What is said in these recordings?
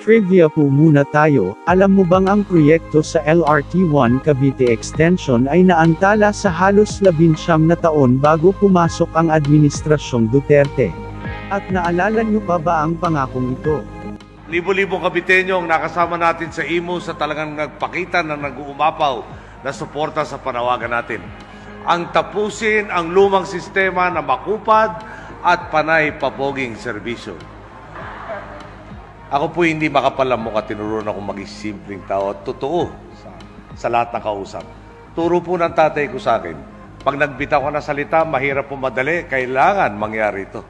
Trivia po muna tayo, alam mo bang ang proyekto sa LRT1 Cavite Extension ay naantala sa halos 19 na taon bago pumasok ang Administrasyong Duterte? At naalala niyo pa ba ang pangakong ito? Libo-libong Caviteño ang nakasama natin sa IMO sa talagang nagpakita na nag-uumapaw na suporta sa panawagan natin. Ang tapusin ang lumang sistema na makupad at panay papoging serbisyo. Ako po hindi makapalamok at tinuruan akong maging simpleng tao at totoo sa lahat ng kausap. Turo po ng tatay ko sa akin, pag nagbitaw ka na salita, mahirap po madali, kailangan mangyari ito.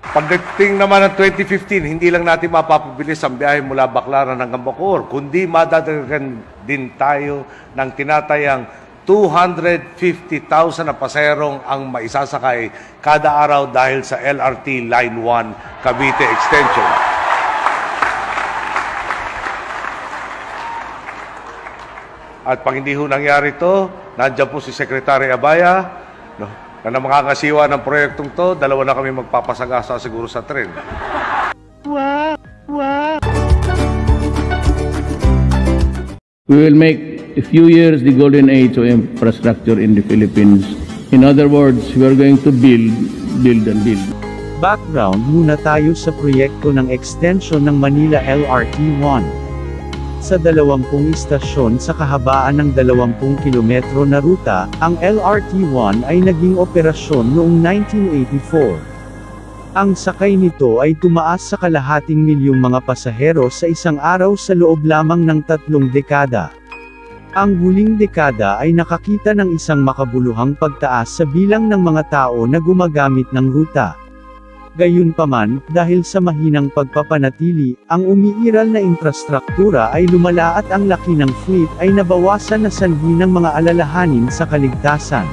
Pagdating naman ng 2015, hindi lang natin mapapabilis ang biyahe mula Baclaran hanggang Bacoor, kundi madadagdagan din tayo ng tinatayang 250,000 na pasaherong ang maisasakay kada araw dahil sa LRT Line 1 Cavite Extension. At pag hindi ho nangyari ito, nandiyan po si Secretary Abaya, no, na makakasiwa ng proyektong to, dalawa na kami magpapasagasa siguro sa tren. Wow! Wow! We will make a few years the golden age of infrastructure in the Philippines. In other words, we are going to build and build. Background muna tayo sa proyekto ng extension ng Manila LRT1. Sa 20 istasyon sa kahabaan ng 20 kilometro na ruta, ang LRT1 ay naging operasyon noong 1984. Ang sakay nito ay tumaas sa kalahating milyong mga pasahero sa isang araw sa loob lamang ng 3 dekada. Ang huling dekada ay nakakita ng isang makabuluhang pagtaas sa bilang ng mga tao na gumagamit ng ruta. Gayunpaman, dahil sa mahinang pagpapanatili, ang umiiral na infrastruktura ay lumala at ang laki ng fleet ay nabawasan na sanhi ng mga alalahanin sa kaligtasan.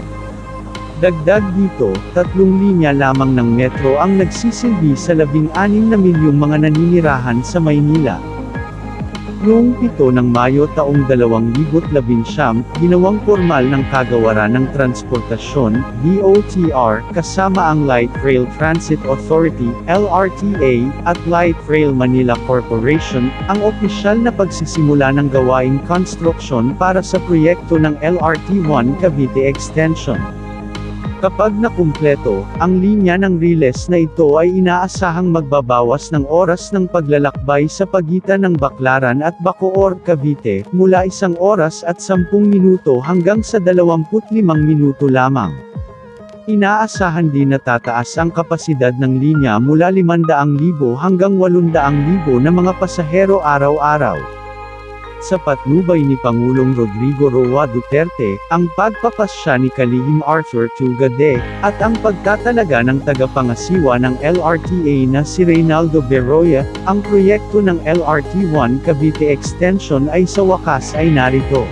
Dagdag dito, 3 linya lamang ng metro ang nagsisilbi sa 16 na milyong mga naninirahan sa Maynila. Noong 7 ng Mayo taong 2019, ginawang formal ng Kagawaran ng Transportasyon, DOTR, kasama ang Light Rail Transit Authority, LRTA, at Light Rail Manila Corporation, ang opisyal na pagsisimula ng gawaing construction para sa proyekto ng LRT1 Cavite Extension. Kapag nakumpleto, ang linya ng Riles na ito ay inaasahang magbabawas ng oras ng paglalakbay sa pagitan ng Baclaran at Bacoor, Cavite, mula 1 oras at 10 minuto hanggang sa 25 minuto lamang. Inaasahan din na tataas ang kapasidad ng linya mula 500,000 hanggang 800,000 na mga pasahero araw-araw. Sa patnubay ni Pangulong Rodrigo Roa Duterte, ang pagpapasya ni Kalihim Arthur Tugade, at ang pagtatalaga ng tagapangasiwa ng LRTA na si Reynaldo Berroya, ang proyekto ng LRT1 Cavite Extension ay sa wakas ay narito.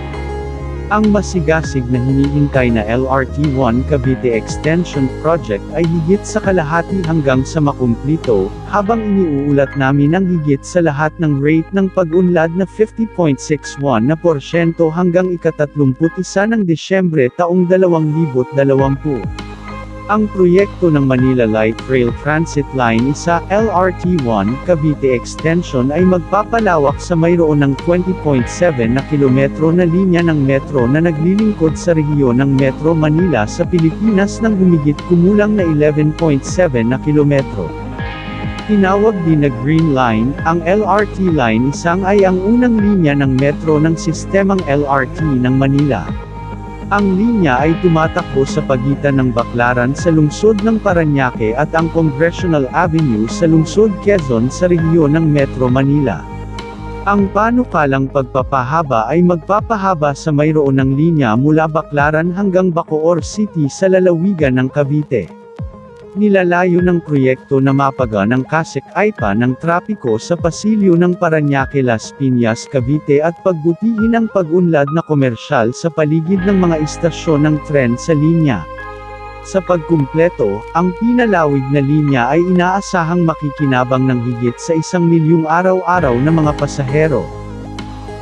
Ang masigasig na hinihintay na LRT1 Cavite Extension Project ay higit sa kalahati hanggang sa makumplito, habang iniuulat namin ang higit sa lahat ng rate ng pag-unlad na 50.61% hanggang ika-31 ng Disyembre taong 2020. Ang proyekto ng Manila Light Rail Transit Line 1, LRT1 Cavite Extension ay magpapalawak sa mayroon ng 20.7 na kilometro na linya ng metro na naglilingkod sa rehiyon ng Metro Manila sa Pilipinas ng humigit kumulang na 11.7 na kilometro. Tinawag din na Green Line, ang LRT Line 1 ay ang unang linya ng metro ng sistemang LRT ng Manila. Ang linya ay tumatakbo sa pagitan ng Baclaran sa lungsod ng Parañaque at ang Congressional Avenue sa lungsod Quezon sa rehiyon ng Metro Manila. Ang panukalang pagpapahaba ay magpapahaba sa mayroon ng linya mula Baclaran hanggang Bacoor City sa lalawigan ng Cavite. Nilalayo ng proyekto na mapaga ng Kasek-Aipa ng trapiko sa pasilyo ng Parañaque Las Piñas Cavite at pagbutihin ang pag-unlad na komersyal sa paligid ng mga istasyon ng tren sa linya. Sa pagkumpleto, ang pinalawig na linya ay inaasahang makikinabang ng higit sa 1 milyong araw-araw na mga pasahero.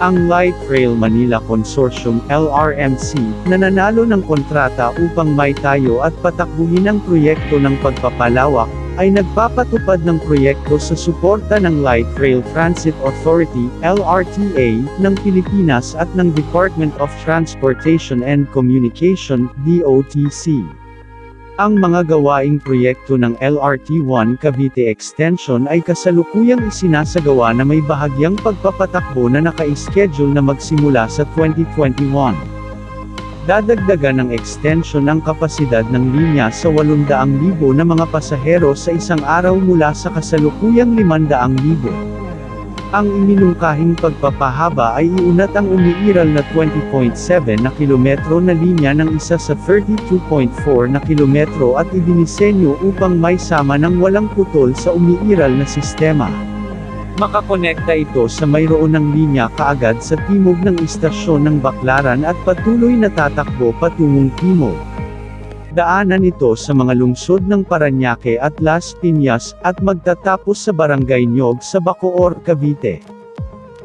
Ang Light Rail Manila Consortium LRMC, nananalo ng kontrata upang maitayo at patakbuhin ang proyekto ng pagpapalawak, ay nagpapatupad ng proyekto sa suporta ng Light Rail Transit Authority, LRTA, ng Pilipinas at ng Department of Transportation and Communication, DOTC. Ang mga gawaing proyekto ng LRT1 Cavite Extension ay kasalukuyang isinasagawa na may bahagyang pagpapatakbo na naka-schedule na magsimula sa 2021. Dadagdagan ng extension ang kapasidad ng linya sa 800,000 na mga pasahero sa isang araw mula sa kasalukuyang 500,000. Ang iminungkahing pagpapahaba ay iunat ang umiiral na 20.7 na kilometro na linya ng isa sa 32.4 na kilometro at idinisenyo upang maisama ng walang putol sa umiiral na sistema. Makakonekta ito sa mayroon ng linya kaagad sa timog ng istasyon ng Baclaran at patuloy na tatakbo patungong timog. Daanan ito sa mga lungsod ng Parañaque at Las Piñas, at magtatapos sa Barangay Nyog sa Bacoor, Cavite.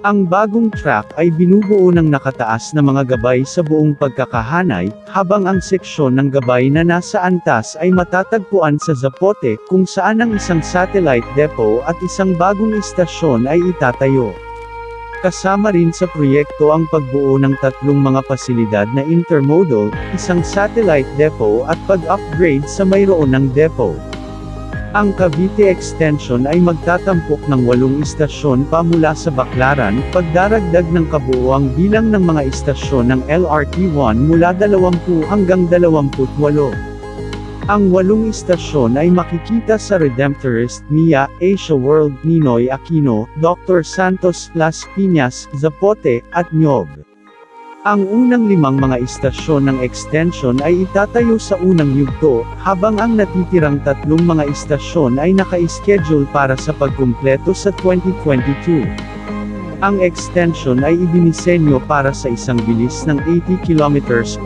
Ang bagong track ay binubuo ng nakataas na mga gabay sa buong pagkakahanay, habang ang seksyon ng gabay na nasa antas ay matatagpuan sa Zapote, kung saan ang isang satellite depot at isang bagong istasyon ay itatayo. Kasama rin sa proyekto ang pagbuo ng 3 mga pasilidad na intermodal, isang satellite depot at pag-upgrade sa mayroon ng depot. Ang Cavite Extension ay magtatampok ng 8 istasyon pa mula sa Baclaran, pagdaragdag ng kabuuang bilang ng mga istasyon ng LRT1 mula 20 hanggang 28. Ang 8 istasyon ay makikita sa Redemptorist, MIA, Asia World, Ninoy Aquino, Dr. Santos, Las Piñas, Zapote, at Nyog. Ang unang 5 mga istasyon ng extension ay itatayo sa unang yugto, habang ang natitirang 3 mga istasyon ay naka-schedule para sa pagkumpleto sa 2022. Ang extension ay idinisenyo para sa isang bilis ng 80 km/h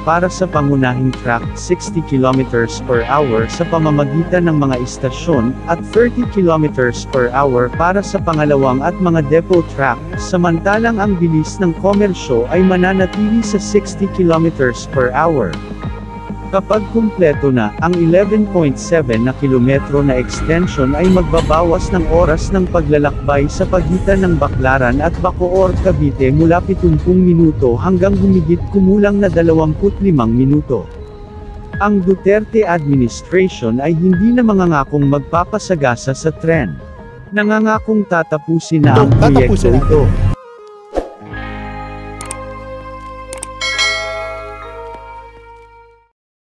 para sa pangunahing track, 60 km/h sa pamamagitan ng mga istasyon, at 30 km/h para sa pangalawang at mga depot track, samantalang ang bilis ng komersyo ay mananatili sa 60 km/h. Kapag kumpleto na, ang 11.7 na kilometro na extension ay magbabawas ng oras ng paglalakbay sa pagitan ng Baclaran at Bacoor, Cavite mula 70 minuto hanggang humigit kumulang na 25 minuto. Ang Duterte administration ay hindi na mangangakong magpapasagasa sa tren. Nangangakong tatapusin na ang proyekto ito.